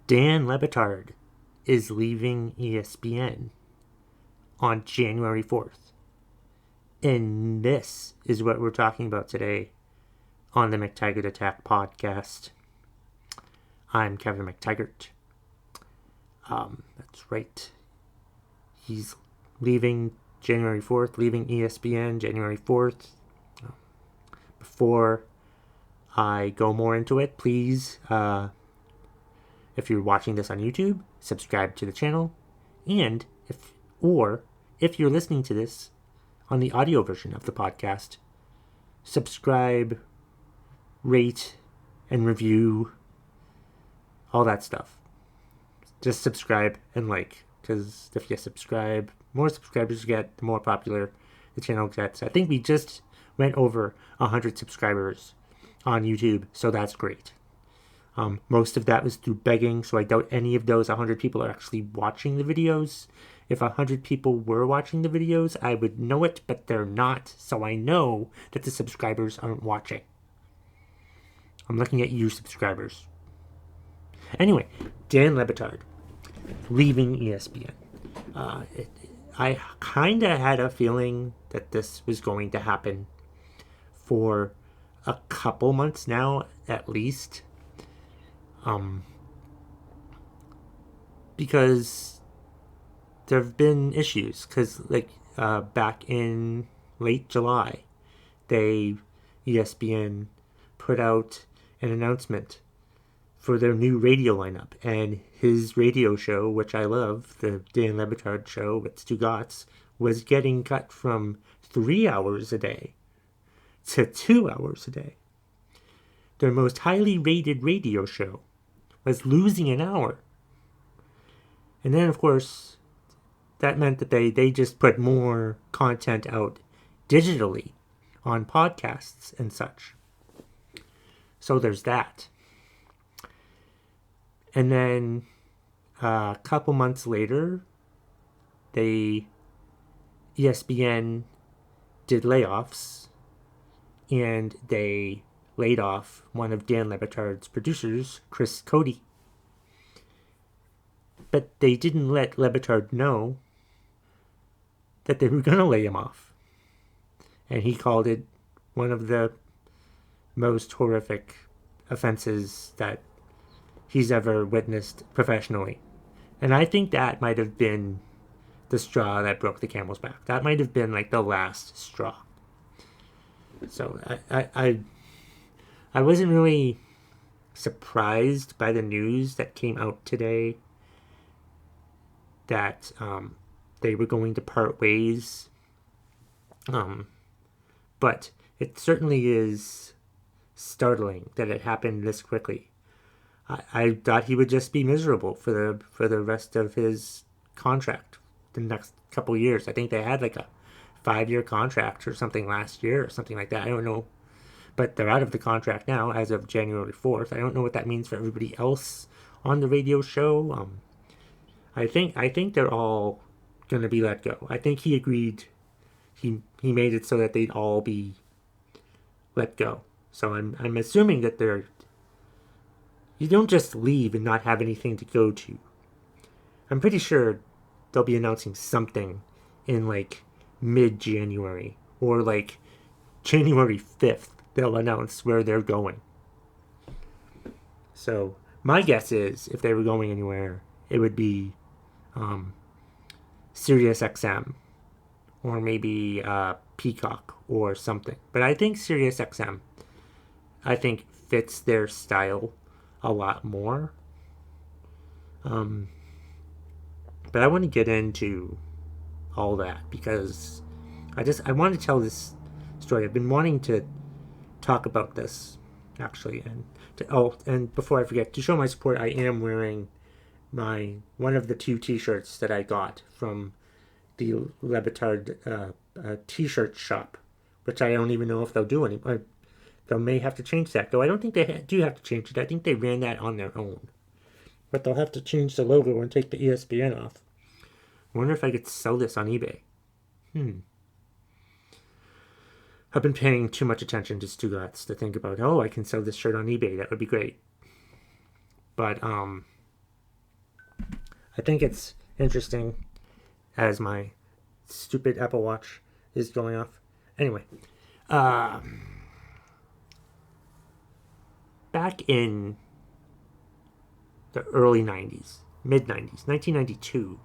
Dan Le Batard is leaving ESPN on January 4th. And this is what we're talking about today on the McTaggart Attack Podcast. I'm Kevin McTaggart. That's right. He's leaving January 4th, leaving ESPN January 4th. Before I go more into it, please, if you're watching this on YouTube, subscribe to the channel. And if you're listening to this on the audio version of the podcast, subscribe, rate, and review, all that stuff. Just subscribe and like, because if you subscribe, more subscribers you get, the more popular the channel gets. I think we just went over 100 subscribers on YouTube, so that's great. Most of that was through begging, so I doubt any of those 100 people are actually watching the videos. If 100 people were watching the videos, I would know it, but they're not, so I know that the subscribers aren't watching. I'm looking at you, subscribers. Anyway, Dan Le Batard leaving ESPN. I kind of had a feeling that this was going to happen for a couple months now, at least. Because there have been issues. Because, back in late July, ESPN put out an announcement for their new radio lineup. And his radio show, which I love, the Dan Le Batard show with Stugatz, was getting cut from 3 hours a day to 2 hours a day. Their most highly rated radio show was losing an hour. And then, of course, that meant that they just put more content out digitally on podcasts and such. So there's that. And then a couple months later, ESPN did layoffs, and they laid off one of Dan Le Batard's producers, Chris Cody. But they didn't let Le Batard know that they were going to lay him off. And he called it one of the most horrific offenses that he's ever witnessed professionally. And I think that might have been the straw that broke the camel's back. That might have been like the last straw. So I wasn't really surprised by the news that came out today that they were going to part ways. But it certainly is startling that it happened this quickly. I thought he would just be miserable for the rest of his contract, the next couple years. I think they had like a 5-year contract or something last year or something like that. I don't know. But they're out of the contract now as of January 4th. I don't know what that means for everybody else on the radio show. I think they're all going to be let go. I think he agreed. He made it so that they'd all be let go. So I'm assuming that you don't just leave and not have anything to go to. I'm pretty sure they'll be announcing something in like mid-January or like January 5th. They'll announce where they're going. So my guess is if they were going anywhere, it would be Sirius XM or maybe Peacock or something. But I think Sirius XM, fits their style a lot more. But I want to get into all that because I want to tell this story. I've been wanting to talk about this actually, and before I forget, to show my support, I am wearing one of the 2 t-shirts that I got from the Le Batard t-shirt shop, which I don't even know if they'll do anymore. They may have to change that, though I don't think they do have to change it. I think they ran that on their own. But they'll have to change the logo and take the ESPN off. I wonder if I could sell this on eBay. I've been paying too much attention to Stugatz to think about, I can sell this shirt on eBay. That would be great. But I think it's interesting as my stupid Apple Watch is going off. Anyway, back in the early 90s, mid-90s, 1992,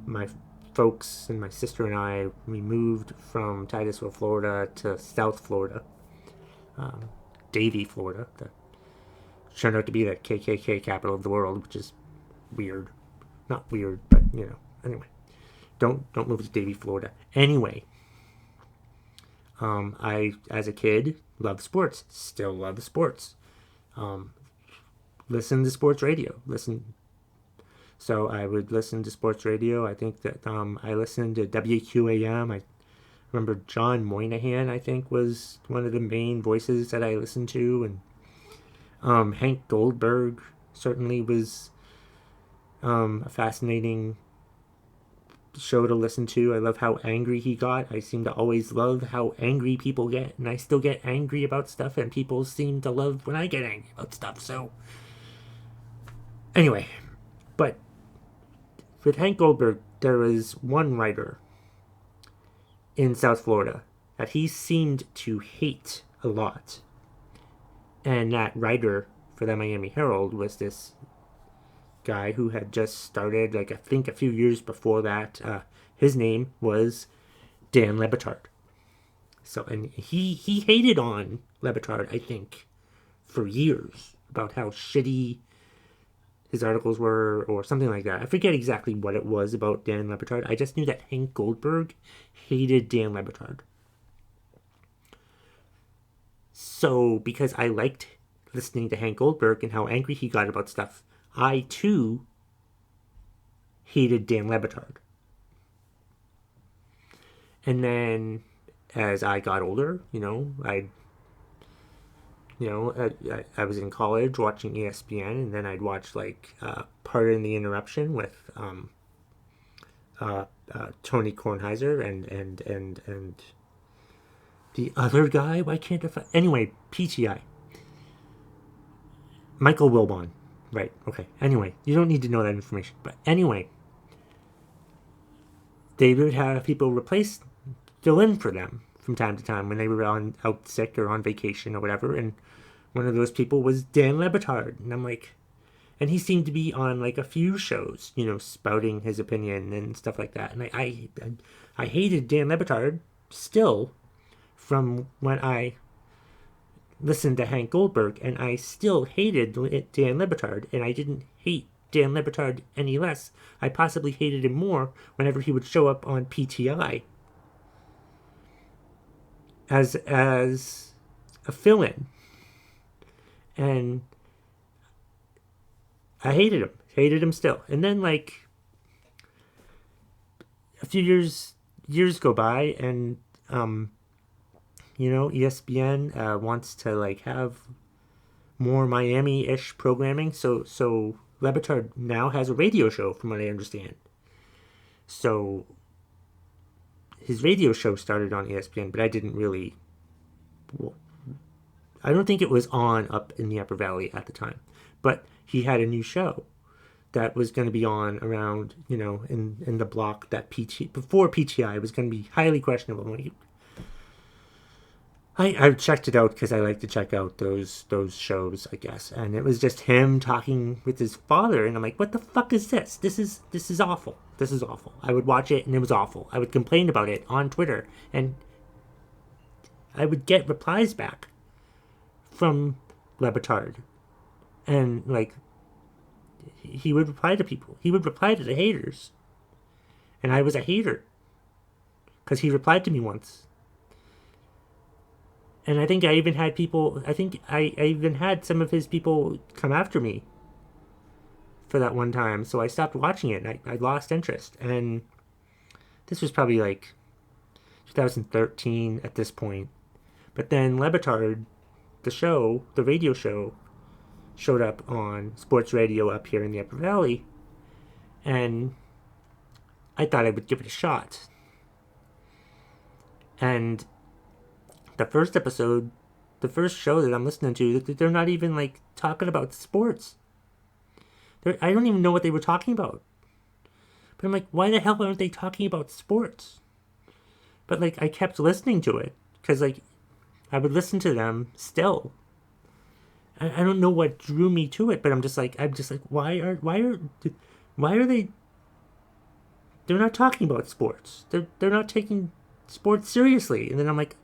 my folks and my sister and I, we moved from Titusville, Florida to South Florida, Davie, Florida, that turned out to be the KKK capital of the world, which is weird. Not weird, but, anyway. Don't move to Davie, Florida. Anyway, I, as a kid, loved sports. Still love sports. Listen to sports radio. So I would listen to sports radio. I think that I listened to WQAM. I remember John Moynihan, I think, was one of the main voices that I listened to. And Hank Goldberg certainly was a fascinating show to listen to. I love how angry he got. I seem to always love how angry people get, and I still get angry about stuff, and people seem to love when I get angry about stuff. So anyway, but with Hank Goldberg, there was one writer in South Florida that he seemed to hate a lot, and that writer for the Miami Herald was this guy who had just started, I think a few years before that. His name was Dan Le Batard. So, and he hated on Le Batard, I think, for years, about how shitty his articles were, or something like that. I forget exactly what it was about Dan Le Batard. I just knew that Hank Goldberg hated Dan Le Batard. So, because I liked listening to Hank Goldberg and how angry he got about stuff, I, too, hated Dan Le Batard. And then, as I got older, I was in college watching ESPN, and then I'd watch, Pardon the Interruption with Tony Kornheiser and the other guy. Why can't I find... Anyway, PTI. Michael Wilbon. Right, okay. Anyway, you don't need to know that information. But anyway, they would have people fill in for them from time to time when they were out sick or on vacation or whatever. And one of those people was Dan Le Batard. And I'm like, and he seemed to be on a few shows, spouting his opinion and stuff like that. And I hated Dan Le Batard still from when I listened to Hank Goldberg, and I still hated Dan Le Batard, and I didn't hate Dan Le Batard any less. I possibly hated him more whenever he would show up on PTI as a fill-in. And I hated him still. And then a few years go by, and ESPN wants to have more Miami-ish programming. So Le Batard now has a radio show, from what I understand. So his radio show started on ESPN, but I didn't really... Well, I don't think it was on up in the Upper Valley at the time. But he had a new show that was going to be on around, in the block that before PTI was going to be highly questionable. I checked it out because I like to check out those shows, I guess. And it was just him talking with his father, and I'm like, what the fuck is this? This is awful. This is awful. I would watch it, and it was awful. I would complain about it on Twitter, and I would get replies back from Le Batard. And, he would reply to people. He would reply to the haters. And I was a hater. Because he replied to me once. And I think I even had people, I even had some of his people come after me for that one time. So I stopped watching it, and I lost interest. And this was probably 2013 at this point. But then Le Batard, the radio show, showed up on sports radio up here in the Upper Valley. And I thought I would give it a shot. And the first show that I'm listening to, they're not even talking about sports. I don't even know what they were talking about. But I'm like, why the hell aren't they talking about sports? But, like, I kept listening to it. Because, like, I would listen to them still. I don't know what drew me to it, but I'm just like, why are they? They're not talking about sports. They're not taking sports seriously. And then I'm like,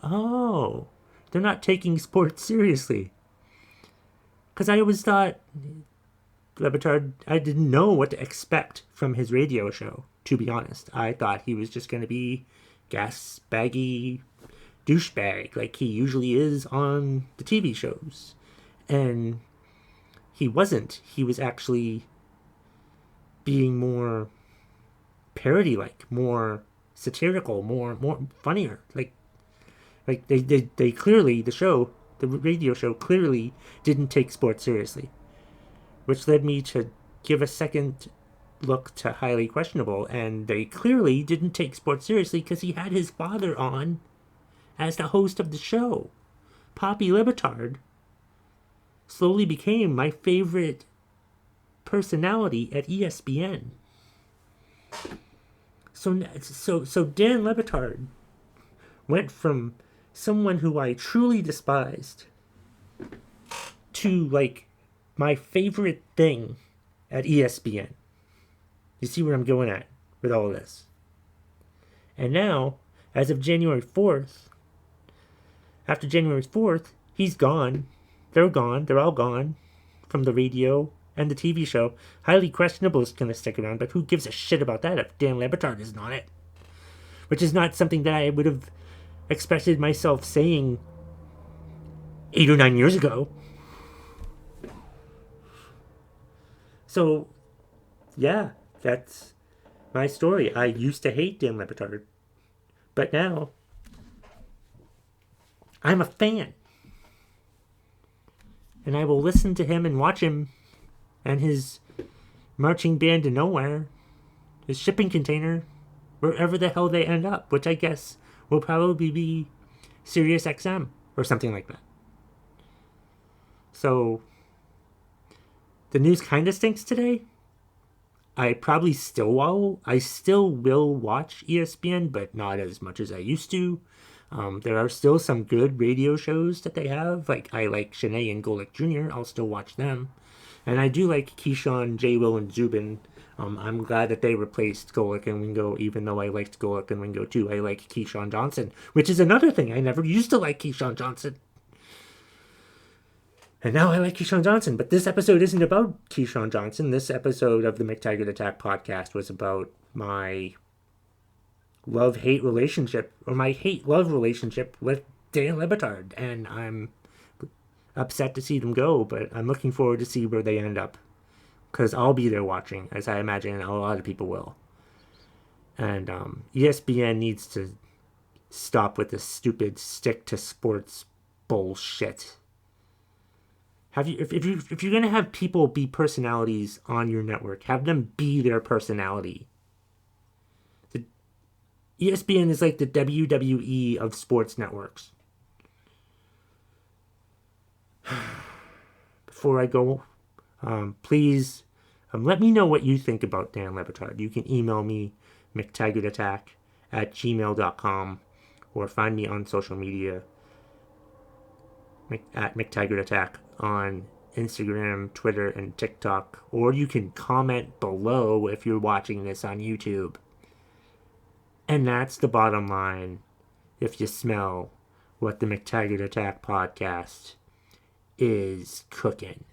oh, they're not taking sports seriously. Because I always thought Le Batard, I didn't know what to expect from his radio show, to be honest. I thought he was just going to be gas baggy douchebag like he usually is on the TV shows. And he wasn't. He was actually being more parody-like, more satirical, more funnier. Like they clearly, the radio show clearly didn't take sports seriously. Which led me to give a second look to Highly Questionable, and they clearly didn't take sports seriously because he had his father on as the host of the show. Poppy Le Batard slowly became my favorite personality at ESPN. So Dan Le Batard went from someone who I truly despised to, like, my favorite thing at ESPN. You see where I'm going at with all of this. And now, as of January 4th, after January 4th, he's gone. They're gone. They're all gone from the radio and the TV show. Highly Questionable is going to stick around, but who gives a shit about that if Dan Le Batard isn't on it? Which is not something that I would have expected myself saying 8 or 9 years ago. So, yeah, that's my story. I used to hate Dan Le Batard, but now I'm a fan. And I will listen to him and watch him and his marching band to nowhere, his shipping container, wherever the hell they end up, which I guess will probably be Sirius XM or something like that. So, the news kind of stinks today. I still will watch ESPN, but not as much as I used to. There are still some good radio shows that they have. Like, I like Shanae and Golick Jr. I'll still watch them. And I do like Keyshawn, J. Will, and Zubin. I'm glad that they replaced Golick and Wingo, even though I liked Golick and Wingo too. I like Keyshawn Johnson, which is another thing. I never used to like Keyshawn Johnson. And now I like Keyshawn Johnson. But this episode isn't about Keyshawn Johnson. This episode of the McTaggart Attack Podcast was about my love-hate relationship, or my hate-love relationship with Dan Le Batard. And I'm upset to see them go, but I'm looking forward to see where they end up. Because I'll be there watching, as I imagine a lot of people will. And ESPN needs to stop with this stupid stick-to-sports bullshit. If you're gonna have people be personalities on your network, have them be their personality. The ESPN is like the WWE of sports networks. Before I go, please let me know what you think about Dan Le Batard. You can email me, McTaggartAttack@gmail.com, or find me on social media at McTaggart Attack on Instagram, Twitter, and TikTok. Or you can comment below if you're watching this on YouTube. And that's the bottom line if you smell what the McTaggart Attack Podcast is cooking.